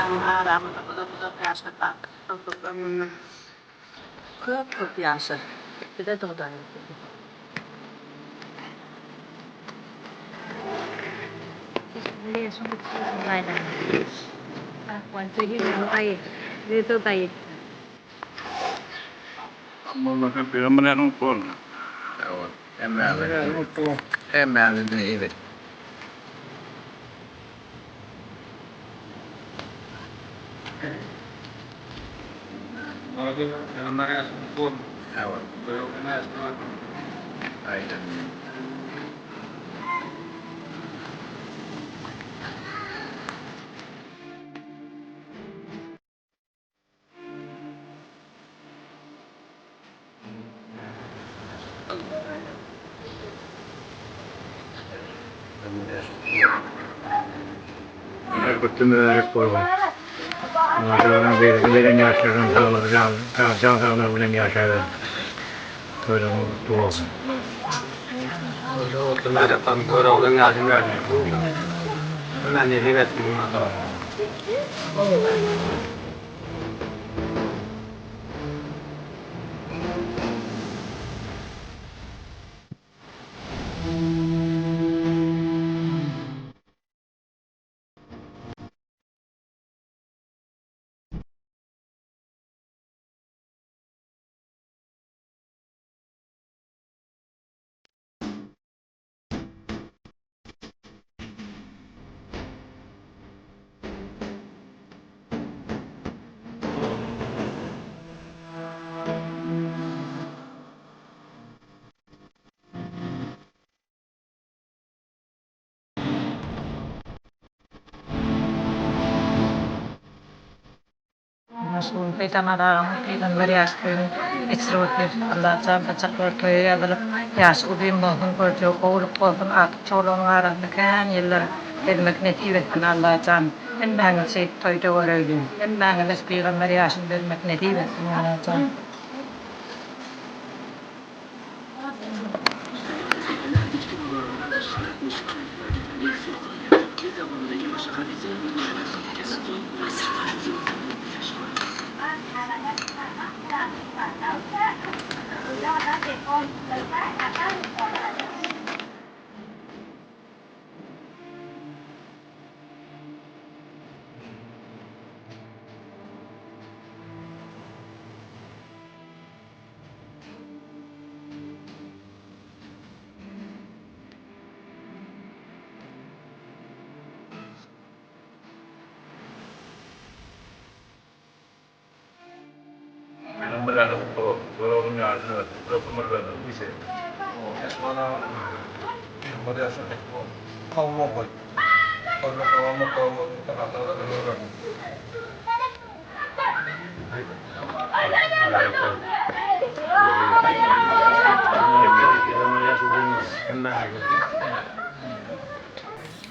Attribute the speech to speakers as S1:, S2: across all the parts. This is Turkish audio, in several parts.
S1: Ara betul-betul biasa tak untuk ke biasa. Kita tahu dah. Ini sulit lain. Wanita ini baik, itu baik.
S2: Mulla se pitäminen on pol.
S3: Joo, emme ole niin.
S2: Oletko näin pol?
S3: Joo,
S2: Joo, näin.
S3: aina.
S2: Tarkoittanut korva. No se on veden jäässä on sellainen jäässä. Toinen on tuossa.
S4: Joo, näitä pankoida olen jääsin meni hivet munaa.
S1: Sun pitämällä kiitän veriäskyyn itseruutin alla saampa sakkoa ja vielä jääs ubin mohon kortio koulupuolta aattoolon aarantakään jillä elmäknet ivetän alla saam en mängä siitä toi tuoreilyn en mängä lespiilan veriäsyn elmäknet ivetän alla saam.
S2: Benar kalau nyala berapa mereka bisa.
S4: Kau mau kau? Kalau mau kau tak tahu orang.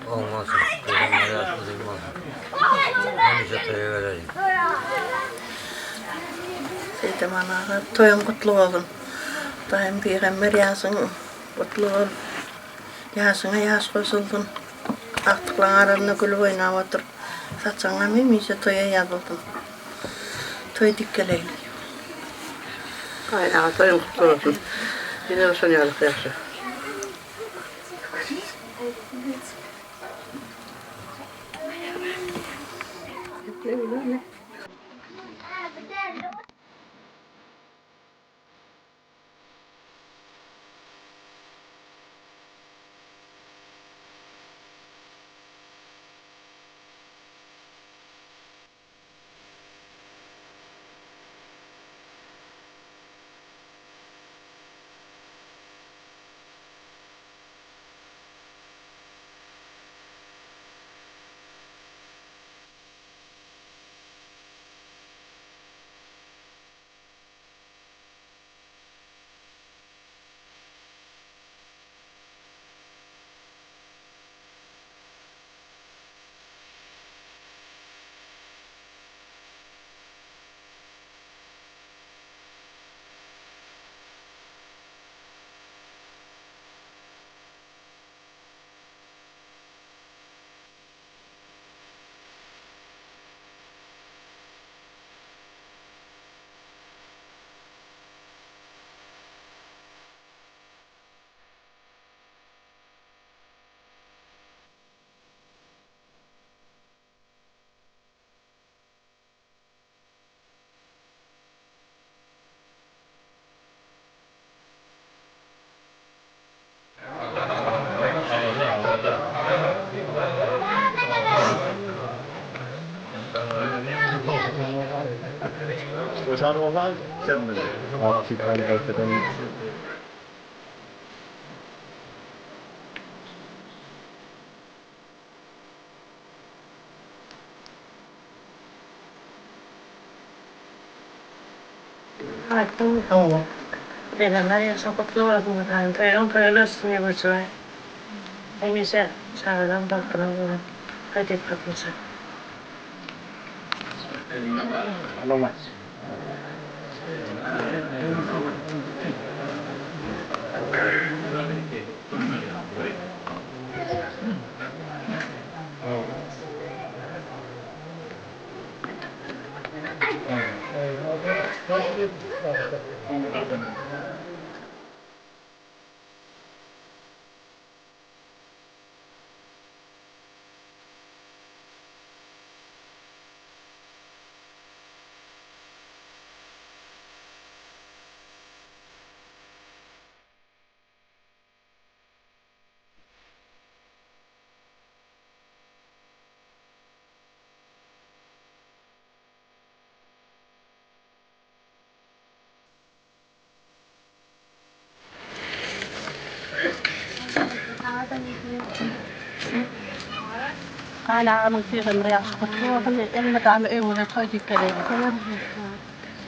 S3: On masuk. Mereka sudah masuk. Ini saya lagi.
S1: Siitä mä annan toivon kutluovun. Tai en piirrä meriäsen kutluovun. Jääsen ja jääskoisultun. Ahtaklan arvina kyllä voinaa vuotta. Satsanga mimissä toi ei jäätultun. Toi tikkeleili. Aina toivon kutluovun. Minä osan jälkeässä. Meidän lähiössä on tuolla puhutaan, on paljon lössyjä, mutta se ei missään saadaan palkkana vuoden äitiprakussa.
S5: أنا مصير مريض خطوة إلا تعمل إيه ولا تخيتي كلام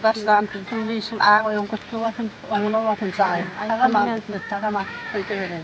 S5: بس عم تقوليش العاوي يوم خطوة وأنا ما تنسعي أنا ما نتكلم عن خيتي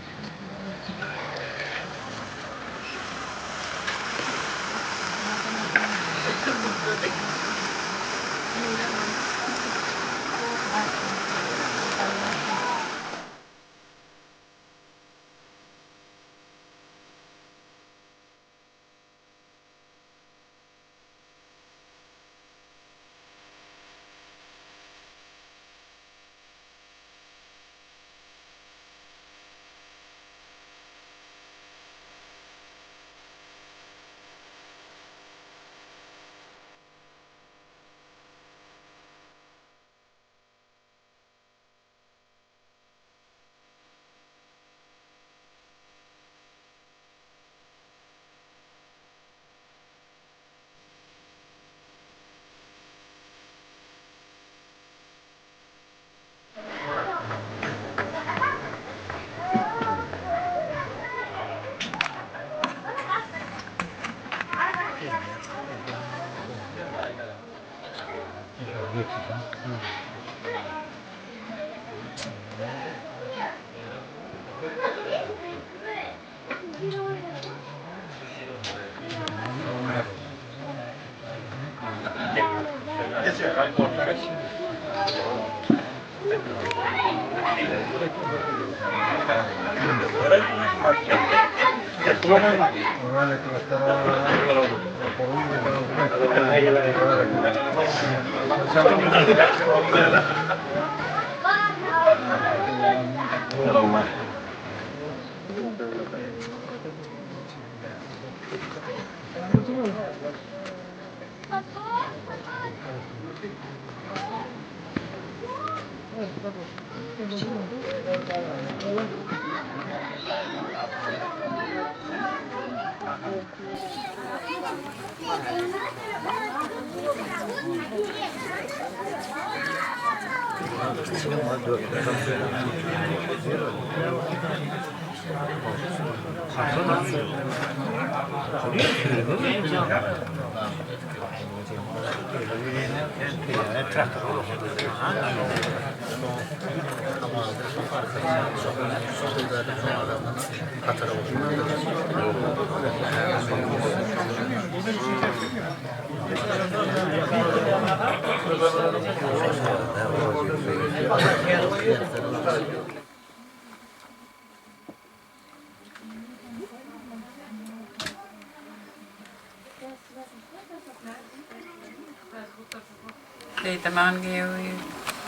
S6: Tämä on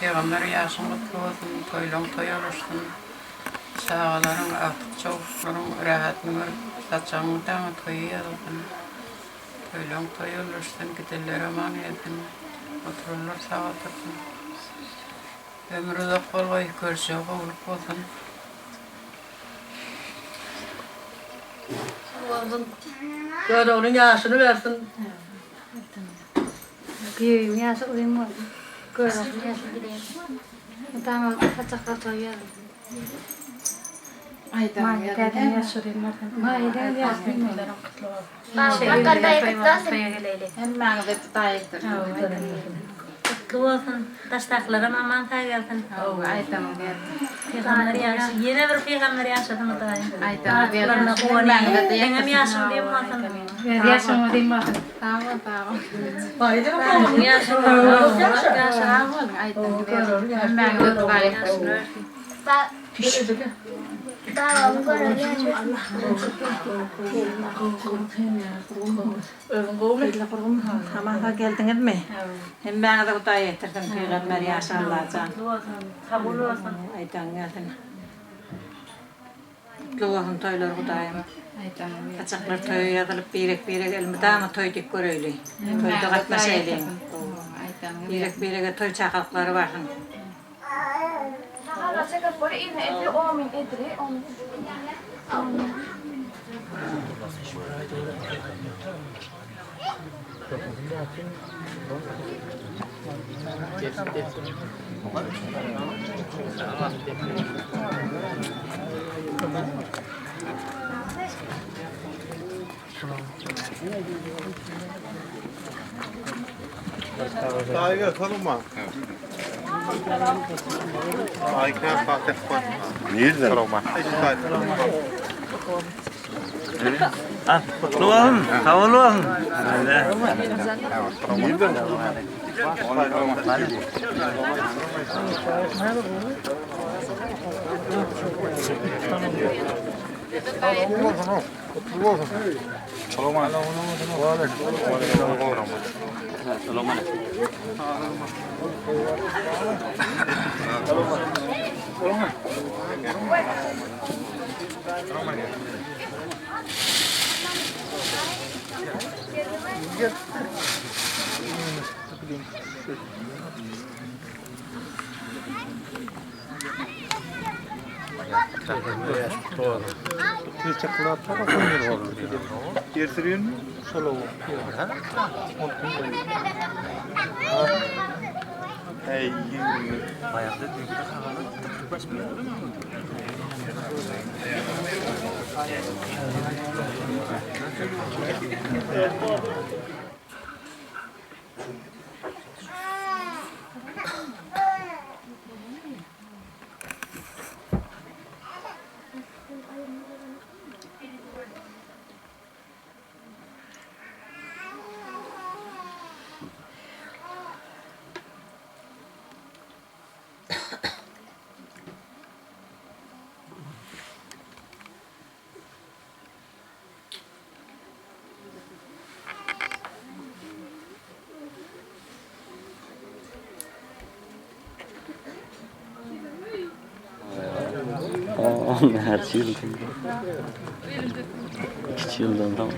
S6: Peygamber yaşamak olsun, toylong toyolursun. Sağlarım, akçoğlarım, rahatını saçamı da mı toyuyalım. Toylong toyolursun, gideller aman edin. Otururlar sağlatırın. Ömrü de kolay görse olup olsun.
S5: Rồi onun yaşını versin.
S7: Büyüğüm yaşa uyum var. Kıvılsın, taştaklarım aman gelsin. Peygamber yaşı, yine bir peygamber yaşadım da. Taştaklarına kuvani, benim yaşım diyeyim bakın. Yaşım diyeyim bakın. Tamam. Yaşım
S1: Tamam geldiniz mi? Hem bana da kutay ettirdim Peygamber yaşarlarca.
S7: Kabul olsun.
S1: Aydan geldin. Kıvılsın toylar kutayım. Kaçaklar toyu yazılıp birek elimi dağımı toyduk göröylü. Toyda katma şeyleyin. Birek toy çakalkları varın.
S4: Daha iyi atalım mı? Ayken fark etmez.
S2: Nereden?
S4: Kalma.
S3: Kutlu olun, kavulu olun.
S4: Getireyim mi? Hey,
S8: Her şey yıldan. 2 yıldan tamam.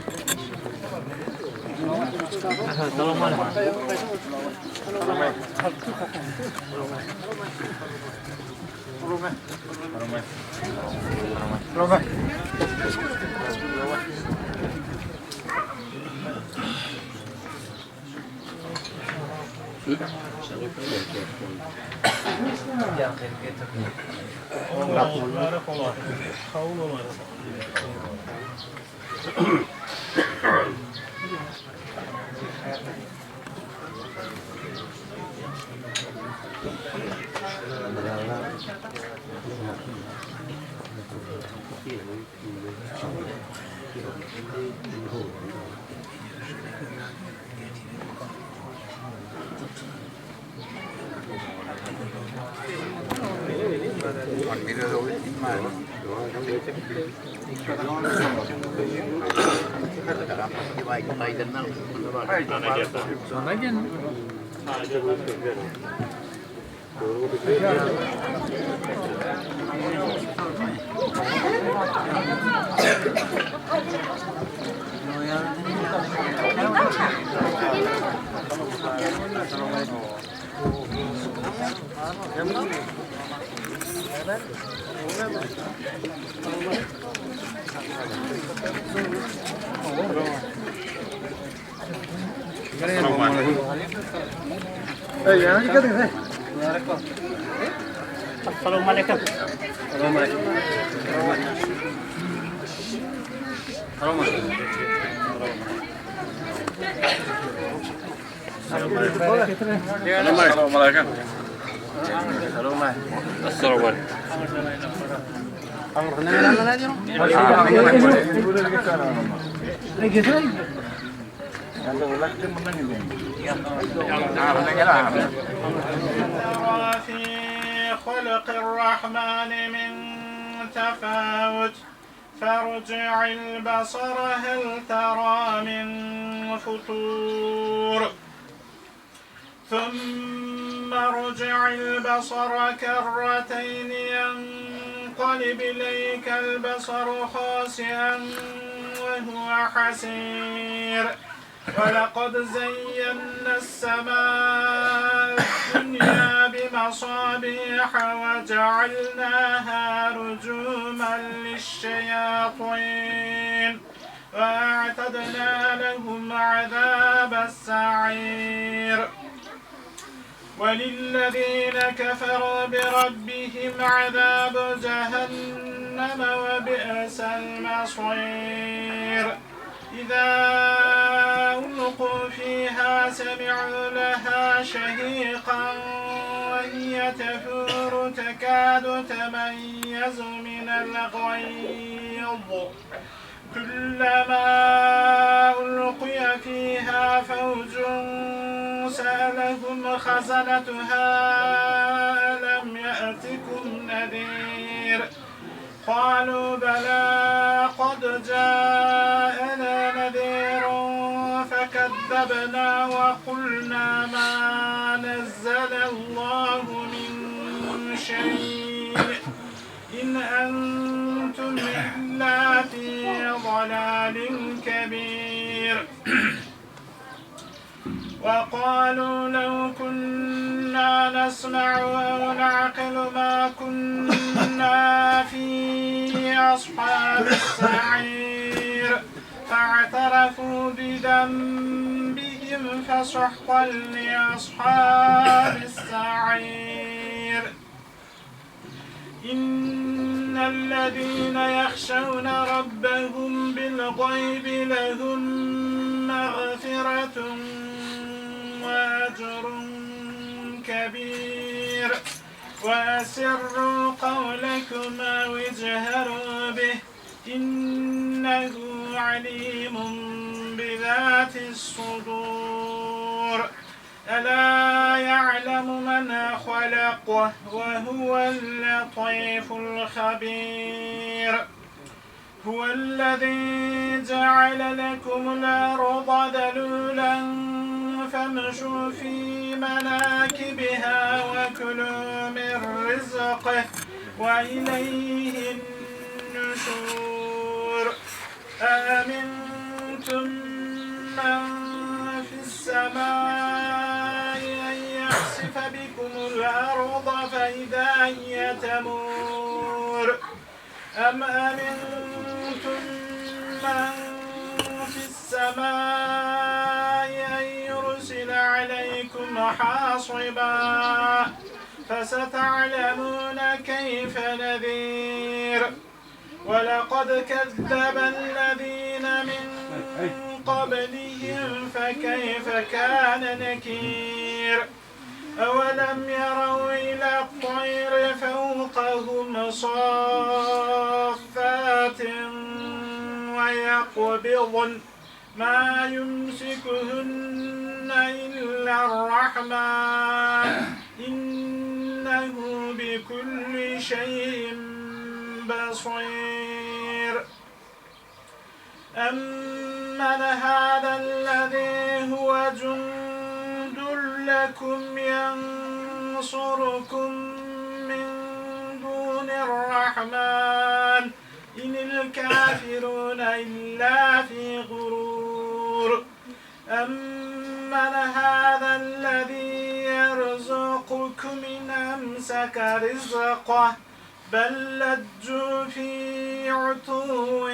S5: السلام عليكم.
S9: ترى في خلق الرحمن من تفاوت فارجع البصر هل ترى من فطور ثم ارجع البصر كرتين ينقلب إليك البصر خاسئا وهو حسير ولقد زينا السماء الدنيا بمصابيح وجعلناها رجوما للشياطين وأعتدنا لهم عذاب السعير وللذين كفروا بربهم عذاب جهنم وبئس المصير إذا ألقوا فيها سمعوا لها شهيقا وهي تفور تكاد تميز من الغيظ كلما ألقي فيها فوج سألهم خزنتها ألم يأتكم نذير قالوا بلى قد جاءنا نذير فكذبنا وقلنا ما نزل الله من شيء إن أنتم إلا في ضلال كبير وقالوا لو كنا نسمع أو نعقل ما كنا في أصحاب السعير فاعترفوا بذنبهم فسحقا لأصحاب السعير إن الذين يخشون ربهم بالغيب لهم مغفرة وأجر كبير وأسروا قولكم أو اجهروا به إنه عليم بذات الصدور ألا يعلم من خلق وهو اللطيف الخبير هو الذي جعل لكم الأرض ذلولا فامشوا في مناكبها وكلوا من رزقه وإليه النشور أأمنتم من في السماء أن يخسف بكم الأرض فإذا هي تمور أم أمنتم من في السماء أن يرسل عليكم حاصبا فستعلمون كيف نذير ولقد كذب الذين من قبلهم فكيف كان نكير أولم يروا إلى الطير فوقهم صافات ويقبضن ما يمسكهن إلا الرحمن إنه بكل شيء بصير أمن هذا الذي هو جند لكم ينصركم من دون الرحمن إن الكافرون إلا في غرور أمن هذا الذي يرزقكم إن أمسك رزقه بل لجوا في عتو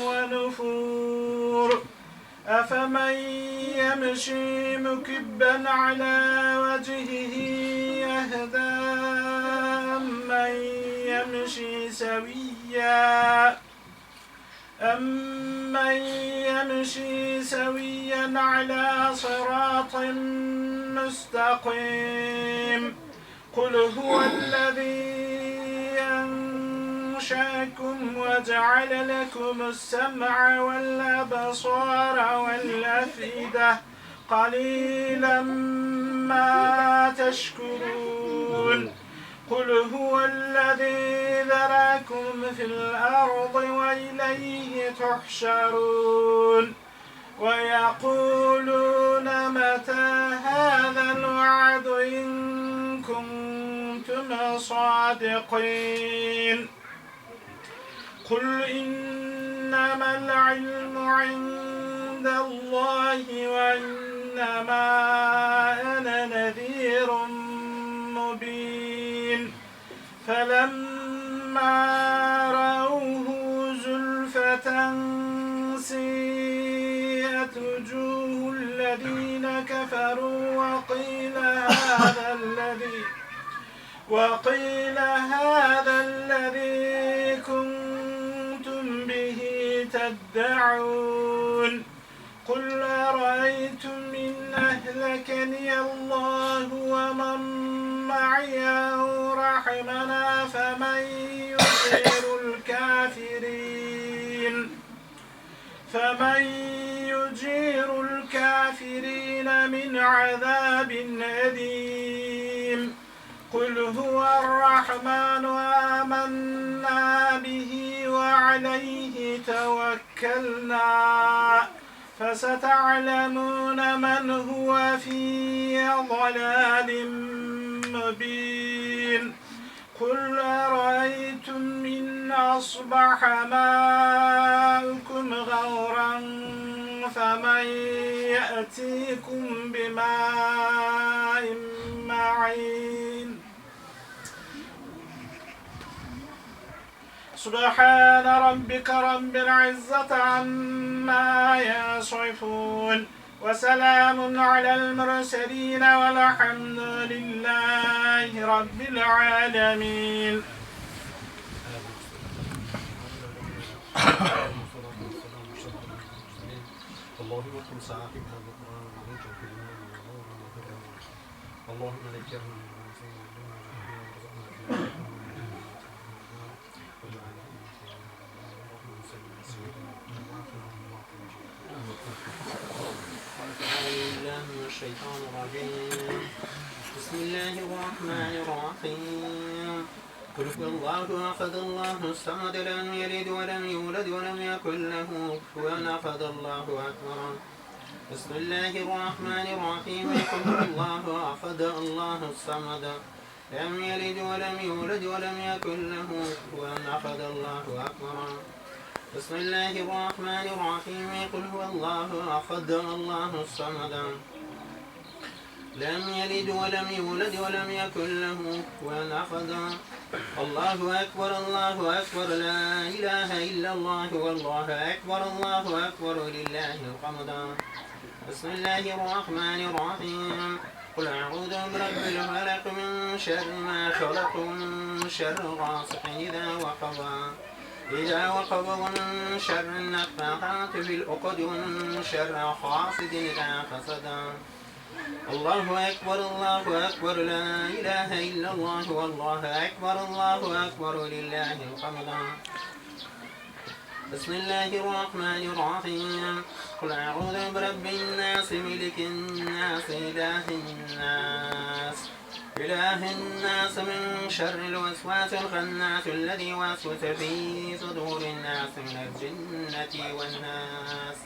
S9: ونفور أفمن يمشي مكبا على وجهه يهدى أمن يمشي سويا على صراط مستقيم قل هو الذي أنشأكم وجعل لكم السمع والأبصار والأفئدة قليلا ما تشكرون قل هو الذي ذراكم في الأرض وإليه تحشرون ويقولون متى هذا الوعد إن كنتم صادقين قل إنما العلم عند الله وإنما أنا نذير مبين فلما رأوه زلفة سيئت وجوه الذين كفروا وقيل هذا الذي كنتم به تدعون قل أرأيتم إن أهلكني الله ومن معي أو رحمنا فمن يجير الكافرين من عذاب أليم قل هو الرحمن آمنا به وعليه توكلنا فستعلمون من هو في ضلال مبين قل أرأيتم إن أصبح ماؤكم غورا فمن يأتيكم بماء معين سبحان ربك رب العزة عما يصفون وسلام على المرسلين والحمد لله رب العالمين.
S10: اللهم كن صاحب هذا القرآن وهجر في الإيمان ونور وهدى اللهم ذكرنا الشيطان الرجيم. بسم الله الرحمن الرحيم. قل هو الله أحد الله الصمد لم يلد ولم يولد ولم يكن له كفوا أحد الله أكبر. بسم الله الرحمن الرحيم. قل هو الله أحد الله الصمد لم يلد ولم يولد ولم يكن له كفوا أحد الله أكبر. بسم الله الرحمن الرحيم. قل هو الله أحد الله الصمد لم يلد ولم يولد ولم يكن له كفوا أحد. الله أكبر الله أكبر لا إله إلا الله والله أكبر الله أكبر لله الحمد. بسم الله الرحمن الرحيم. قل أعوذ برب الفلق من شر ما خلق ومن شر غاسق إذا وقب ومن شر النفاثات في العقد ومن شر حاسد إذا حسد. الله أكبر الله أكبر لا إله إلا الله والله أكبر الله أكبر لله الحمد. بسم الله الرحمن الرحيم. قل أعوذ برب الناس ملك الناس إله الناس من شر الوسواس الخناس الذي يوسوس في صدور الناس من الجنة والناس.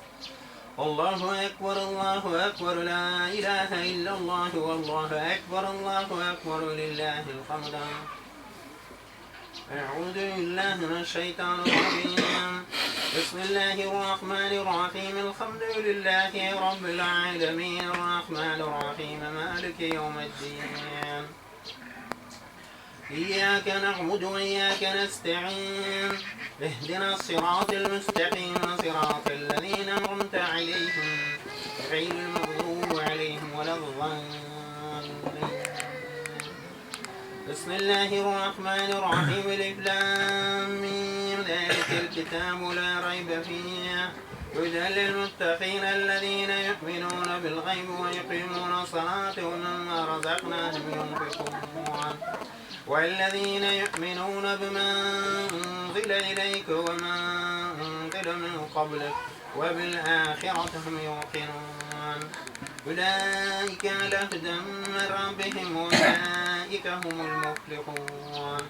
S10: الله أكبر الله أكبر لا إله إلا الله والله أكبر الله أكبر لله الحمد. أعوذ بالله من الشيطان الرجيم. بسم الله الرحمن الرحيم. الحمد لله رب العالمين الرحمن الرحيم مالك يوم الدين إياك نعبد وإياك نستعين اهدنا الصراط المستقيم صراط الذين أنعمت عليهم غير المغضوب عليهم ولا الضالين. بسم الله الرحمن الرحيم. الف لام ميم ذلك الكتاب لا ريب فيه هدى للمتقين الذين يؤمنون بالغيب ويقيمون الصلاة ومما رزقناهم ينفقون والذين يؤمنون بما أنزل إليك وما أنزل من قبلك وبالآخرة هم يوقنون أولئك على هدى من ربهم وأولئك هم المفلحون.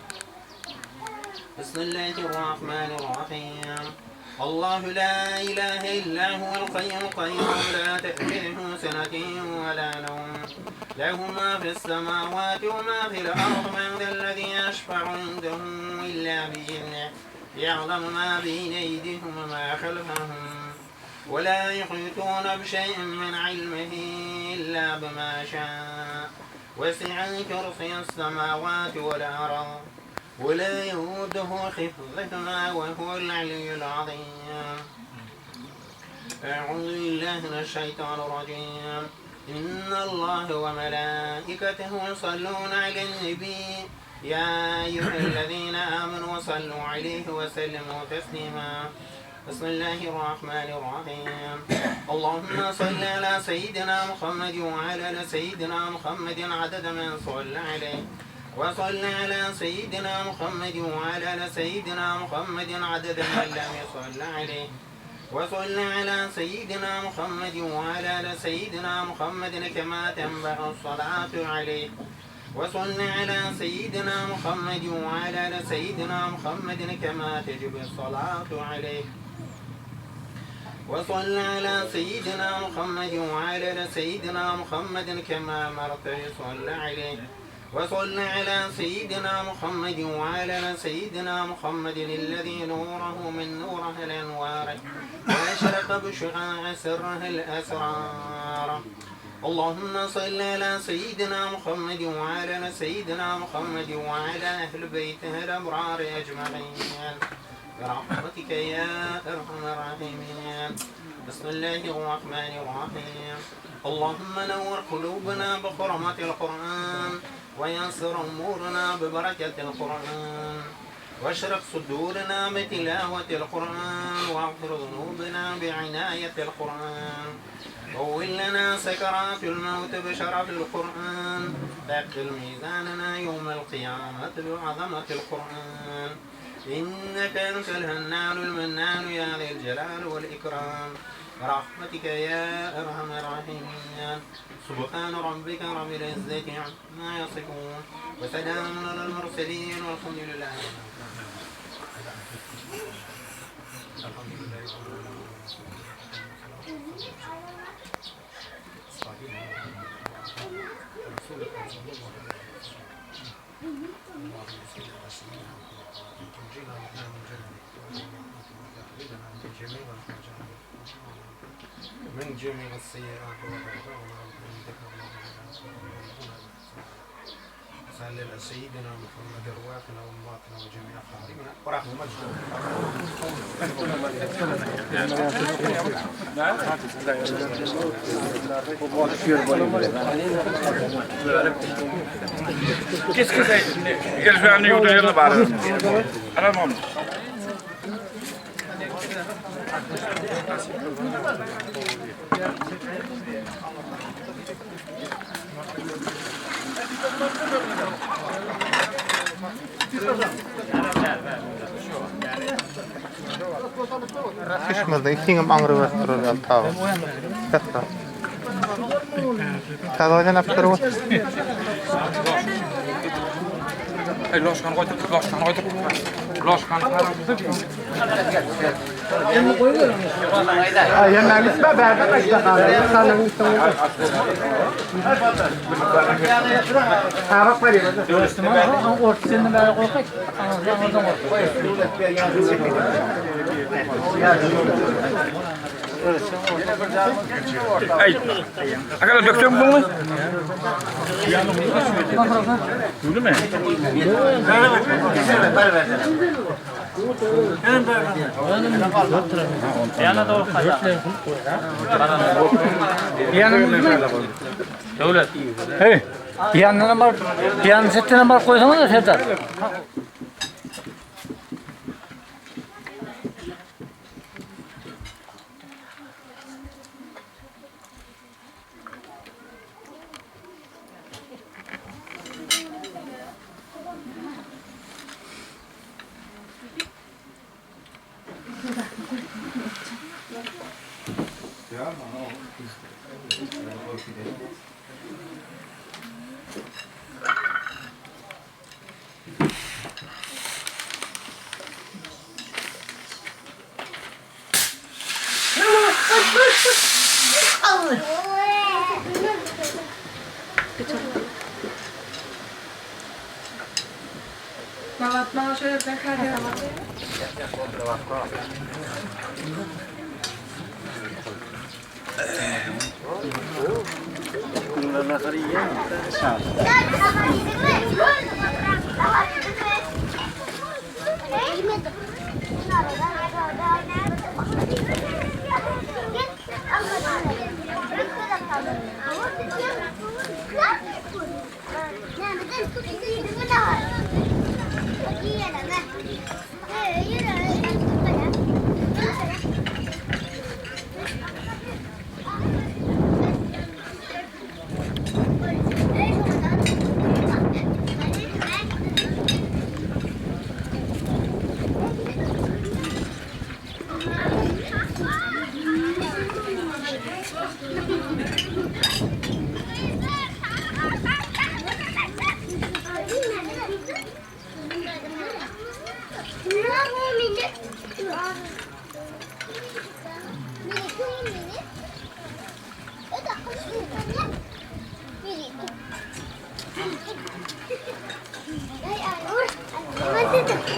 S10: بسم الله الرحمن الرحيم. الله لا إله إلا هو الحي القيوم لا تأخذه سنة ولا نوم له ما في السماوات وما في الأرض من ذا الذي يشفع عنده إلا بإذنه يعلم ما بين أيديهم وما خلفهم ولا يحيطون بشيء من علمه إلا بما شاء وسع كرسي السماوات والأرض ولا يؤوده حفظهما وهو العلي العظيم. أعوذ بالله من الشيطان الرجيم. إن الله وملائكته يصلون على النبي يا أيها الذين آمنوا صلوا عليه وسلموا تسليما. بسم الله الرحمن الرحيم. اللهم صل على سيدنا محمد وعلى سيدنا محمد عدد من صلى عليه وصل على سيدنا محمد وعلى سيدنا محمد عدد من لم يصل عليه وصل على سيدنا محمد وعلى سيدنا محمد كما تنبغي الصلاة عليه وصل على سيدنا محمد وعلى سيدنا محمد كما تجب الصلاة عليه وصل على سيدنا محمد وعلى سيدنا محمد كما أمرت يصلى عليه وصل على سيدنا محمد وعلى سيدنا محمد الذي نوره من نوره الأنوار وأشرق بشعاع سره الأسرار. اللهم صل على سيدنا محمد وعلى سيدنا محمد وعلى أهل بيته الأبرار أجمعين برحمتك يا أرحم الراحمين. بسم الله الرحمن الرحيم. اللهم نور قلوبنا بحرمة القرآن ويسر أمورنا ببركة القرآن واشرق صدورنا بتلاوة القرآن واغفر ذنوبنا بعناية القرآن طول لنا سكرات الموت بشرف القرآن ثقل ميزاننا يوم القيامة بعظمة القرآن إنك أنت الهنان المنان يا ذي الجلال والإكرام برحمتك يا أرحم الراحمين. سبحان ربك رب العزة عما يصفون وسلام على المرسلين والحمد لله. من جميع السيئات صل على سيدنا محمد رواحنا وامواتنا وجميع خارجنا ورحمة
S2: Qu'est-ce que c'est? Quel fait amener au dehors de barre? Alors non.
S4: Kishmada ikkinga mangri bastırır tağı. Katta. Tadoja naptırı var.
S2: Loşkan koyduk, loşkan koyduk. Loşkan koyduk.
S4: Yemeğimiz de berden açtı kaldı. Sanırım üstüne. Bak var ya.
S5: Ortasını böyle koysak, oradan
S2: Ay. Akala döktün mü bunu? Duydu mu?
S9: Yana doğru kayda. Devlet.
S11: Hey. Yanına var. Yan setine var koysana da Serdar.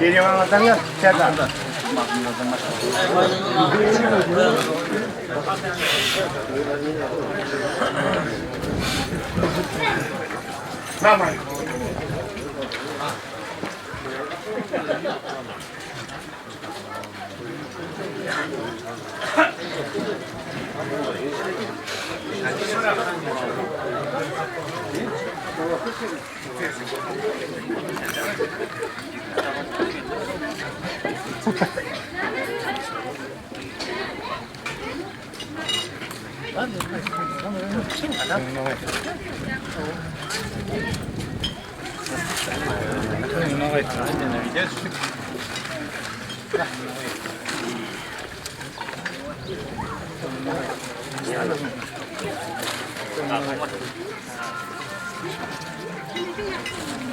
S9: Biri anlatan ya, Serdar. Tamam.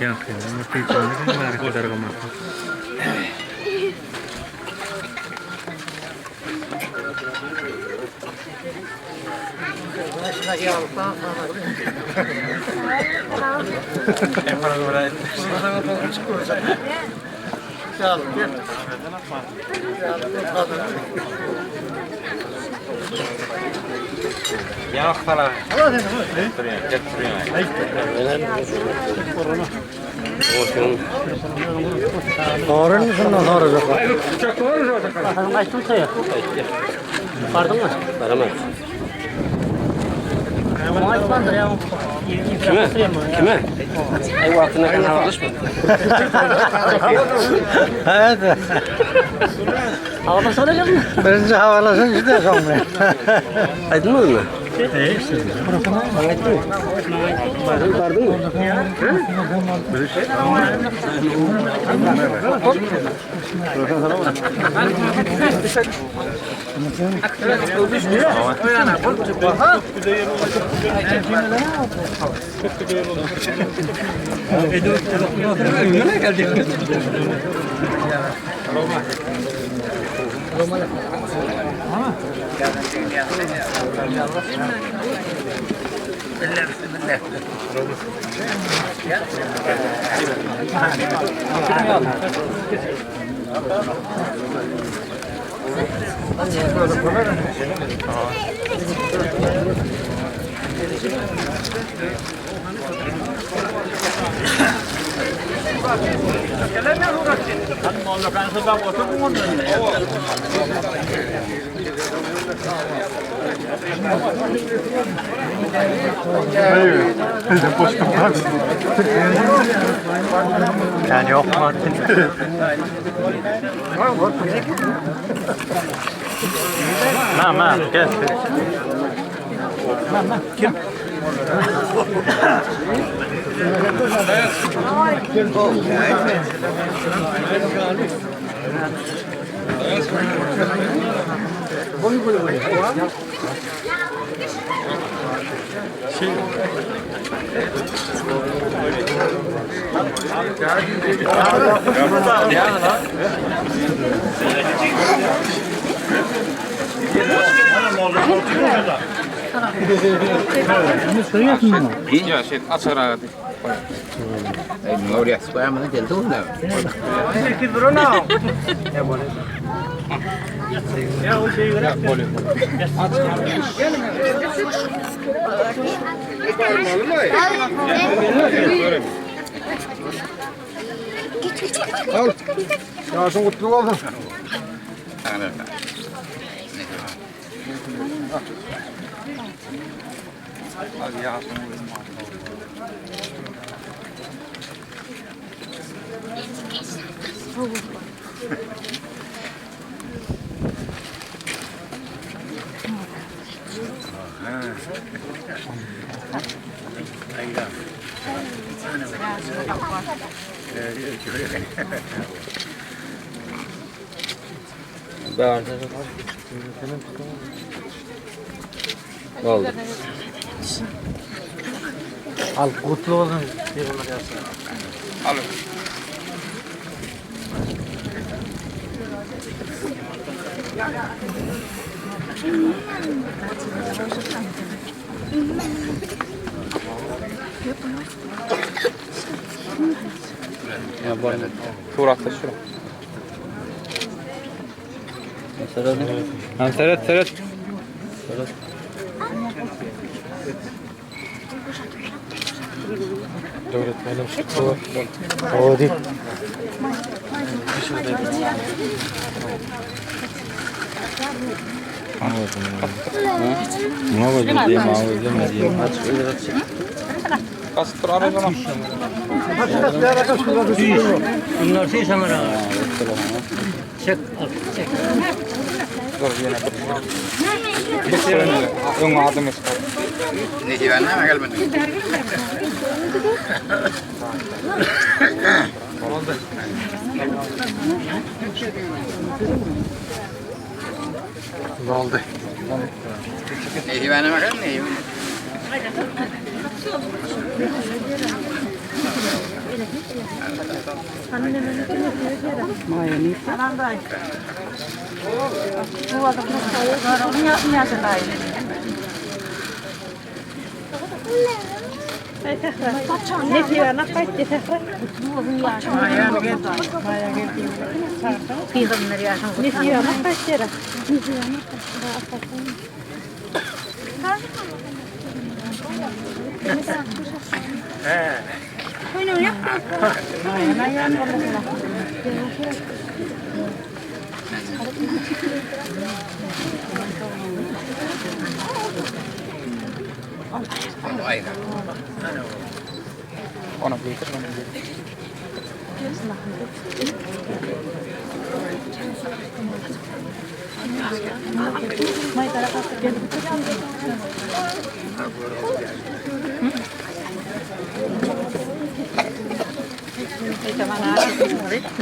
S11: Yang mesti itu kan saudara kamu.
S3: Ya salah.
S11: Doğru musun? Doğru zaten. Çok doğru zaten. Sen kaçtın sayı? Pardon mu?
S3: Paramaz.
S11: Maaşlandır ya.
S3: Kime? Kime? Ev altına kan havalaşma.
S11: Evet. Havalaşacak mı? Birinci havalaşın işte sonra.
S3: Aydın mı?
S11: İyi işte.
S3: Aydın mı? Pardon mu?
S11: Yani yok mu? Ma, gel. Kim?
S2: Ya şey açar hadi. Oraya koyamadan geldi onda.
S11: Ya o şeyi ver.
S9: Al. Yaşın kutlu olsun.
S2: Hadi ya.
S11: Oldu. Al kutlu olsun.
S2: Al.
S11: Ya bu arada.
S2: Turakta şu.
S11: Seret. Seret. Öğretmenim çıktı. Hadi. Ne yapacağım diyeyim ağlayacağım diyeyim. Aç öyle aç.
S2: Kastır aracına.
S11: Bunlar şey samara. Çek. Çek.
S2: Dur yine. Ön adım ister. Ne diyorsun ama gelmedi.
S9: Ne oldu?
S2: Ne diyorsun ama gelmedi. Ona getir bana.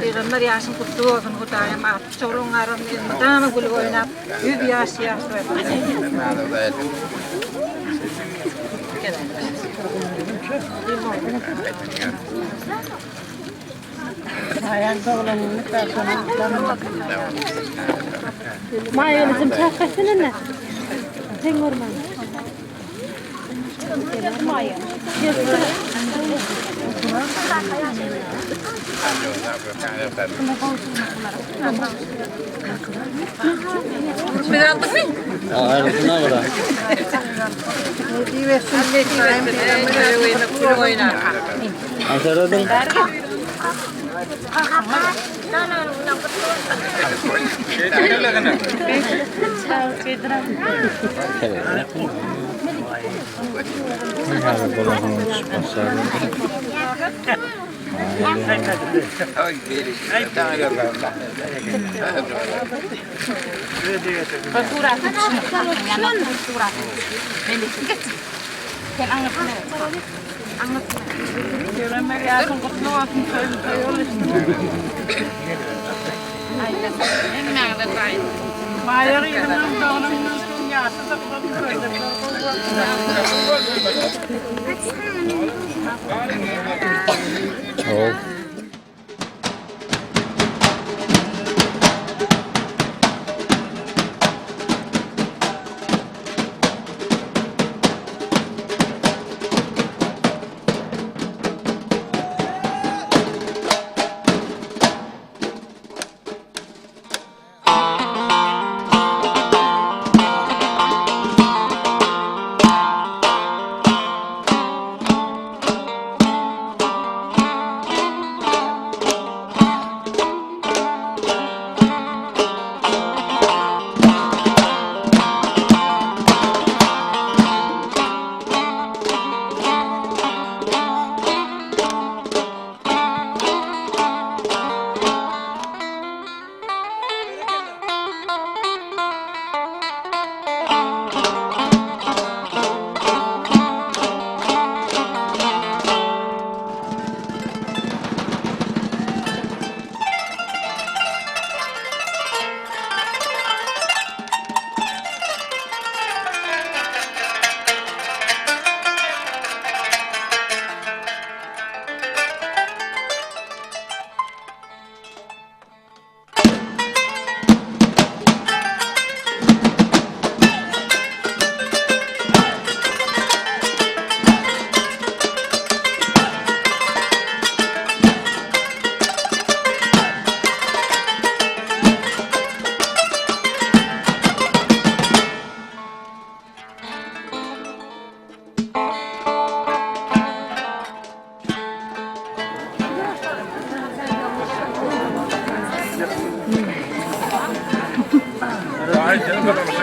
S1: Peygamber yaşın kutlu olsun Hudayım at. Çoluğun aranın elmadağını gül oynap. Yüz yaş yaş
S7: Maya bizim çakasının ne? Sen orman. Maya.
S8: Ayrıca ne var?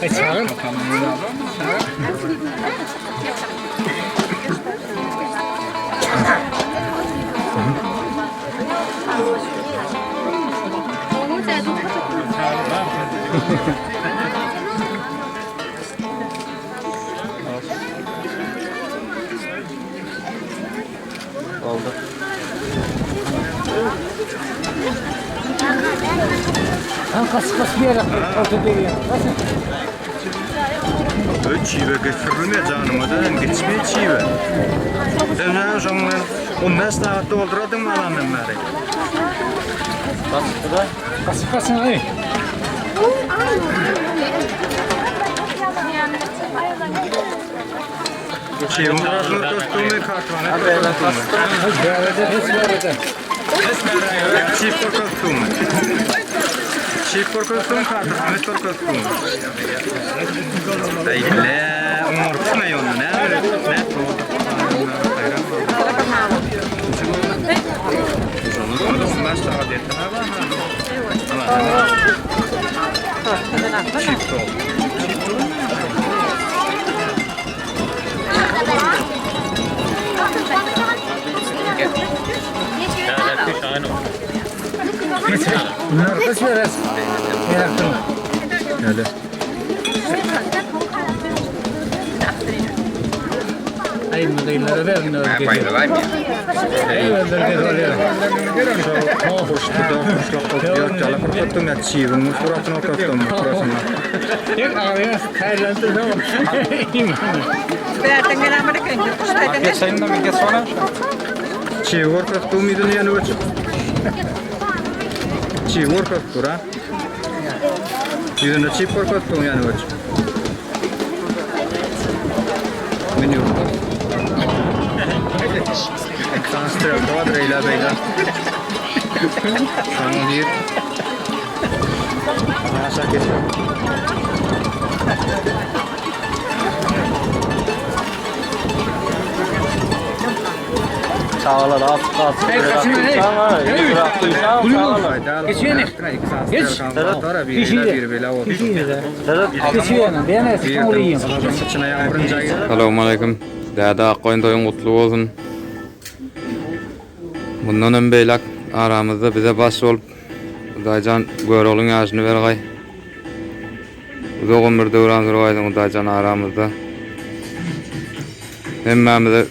S8: Aşağıda oldu.
S11: Kas bir yere ortada duruyor.
S9: Çiğve götürülmüyor canıma da geçmeye çiğve. Ben her zaman 15 saat dolduradım alanım beri.
S11: Kasın ay.
S9: Çiğvim tarafını tuttuğumu kartvanı çift korkuttuğumu. Çift korkuttuğum kartvanı korkuttuğumu. Dayılle umurtma yolu ne?
S11: Bunlar kaç veres?
S9: Öyle.
S11: Ay mudayları verin öyle.
S9: Çiğvim suratını korkuttum.
S11: Yok abi Tayland'da da
S9: Çiğ korkuttuğum idin yanı uçup. Çiğ korkuttur ha. Yüzünde çiğ korkuttuğum yanı uçup. menü. Ekstransfer var beyler beyler. Şu an bir Masa geçiyor.
S11: Sağ ol abi.
S9: Geçiyor ne? Geç.
S12: Assalamu alaikum. Dada Akkoyun toyun kutlu olsun. Bundan ön beylak aramızda bize baş olup Daycan Görol'un yaşını vergay. Uzak ömür döwran sürgaýdyň Daycan aramızda. Hemmemize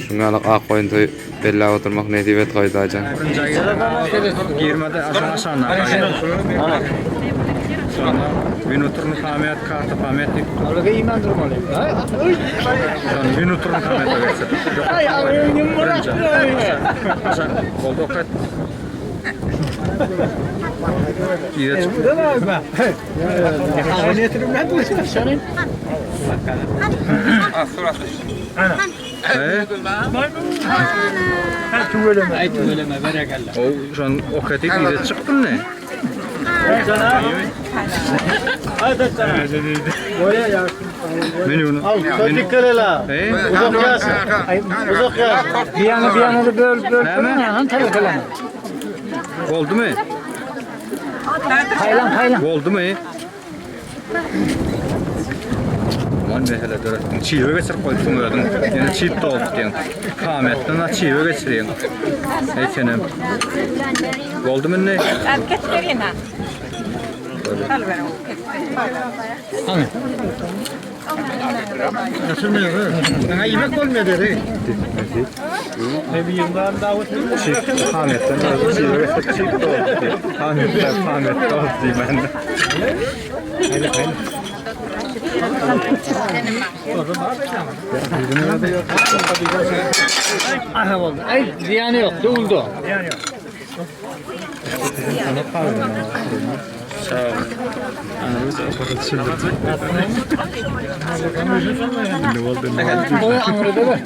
S12: şuňalyk Akkoyun toy bella oturmak nesip etgay Daycan.
S9: 20'de aşağı Sonra minuturun kamet kartı pametlik. Orada iman durmalı. Sonra minuturun kamete versin. Ay ağrıyım var. Aşağı oldu kat. İyi çıktı. Bu da var mı? Ne getirim ben bu senin.
S2: Ah surası.
S9: Ana. Ay tuveleme berekallah. O şu an o katı iyi çıktın ne? Hadi sana. Boya ya. Menü. Al, dikkat et la. Uzak yaz. Uzak yaz. Bir yana da böl. Hemen telefon. Oldu mu? Haylan. Oldu mu? Aman ne hele dörtün. Çiğve geçir koydun ördün. Yani çiğ doldu diyen. Kametten çiğve geçiriyen. Eysenem. Oldu mu ne?
S1: Erkek vereyim ha.
S9: Hani? Nasıl mı? Sana yemek olmuyor dedi. Ne bir yıldan davet edildi. Çift Ahmet'ten çift oldu. Ahmet oldu ben de. Aha oldu. Ay ziyanı yok. Doğuldu. Ziyanı yok. Sağ ol. Anamız afakat çıldırdı. Ne oldu? O Ankara'da var.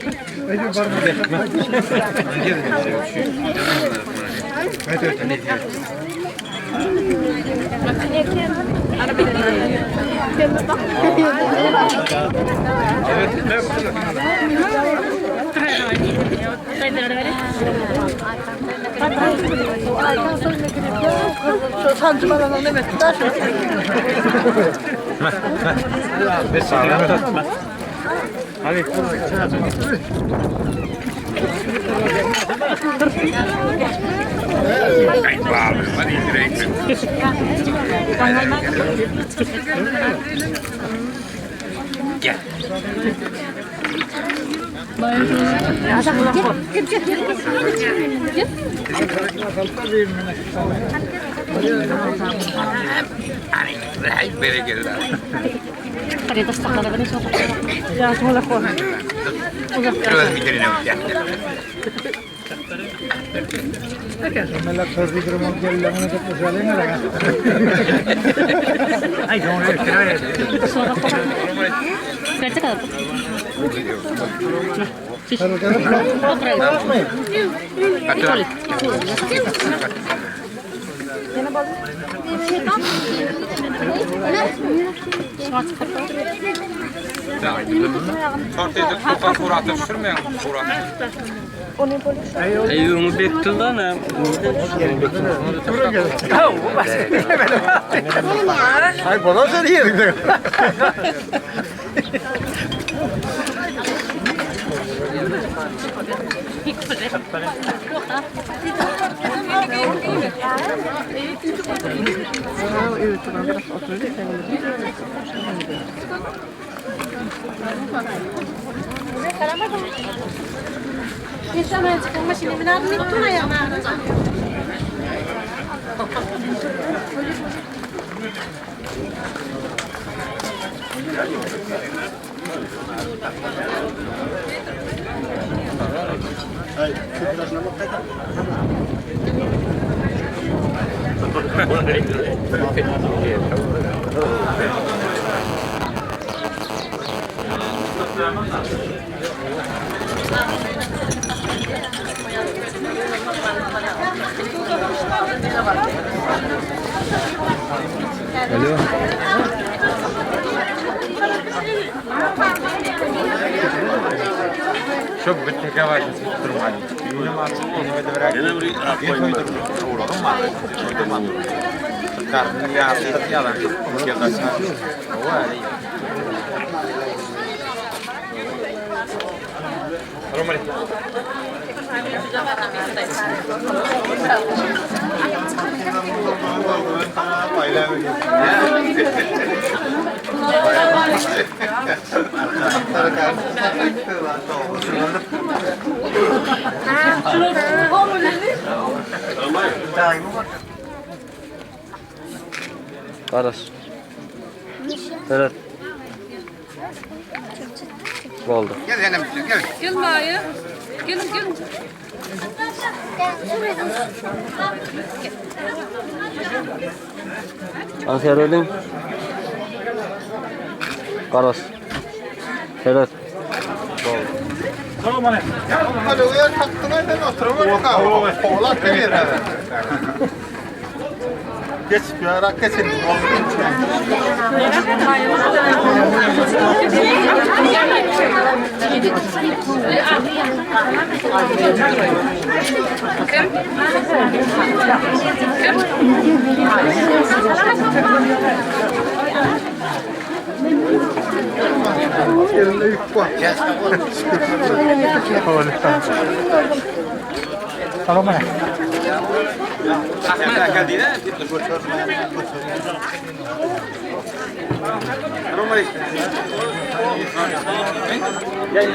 S5: Sancımadan ne bekler?
S9: Hadi.
S2: Gel.
S11: Onu bektildi ne?
S9: Ay bana söylüyor.
S7: Yaşamaya çıkılma şimdi. Minarın ittuna ya.
S2: Thank you.
S12: Alo.
S2: Şu bir teke var. Durmayın. Yürüme açık onu da bırak. Yine bir koymayı oğlum var. Karnı yağlı yalan. Yakasına. O var. Romari.
S8: Karas. Evet. Oldu.
S2: Gel yanım gel.
S7: Gel Maya. Gelin gelin.
S8: Anserolin. Karas. Evet.
S9: Tamam hani.
S2: Hadi uyan taktına ben oturuyorum. Oğlak gelir herhalde. Geç bir ara kesin.
S9: Tamam hani.
S2: Romari. Gel.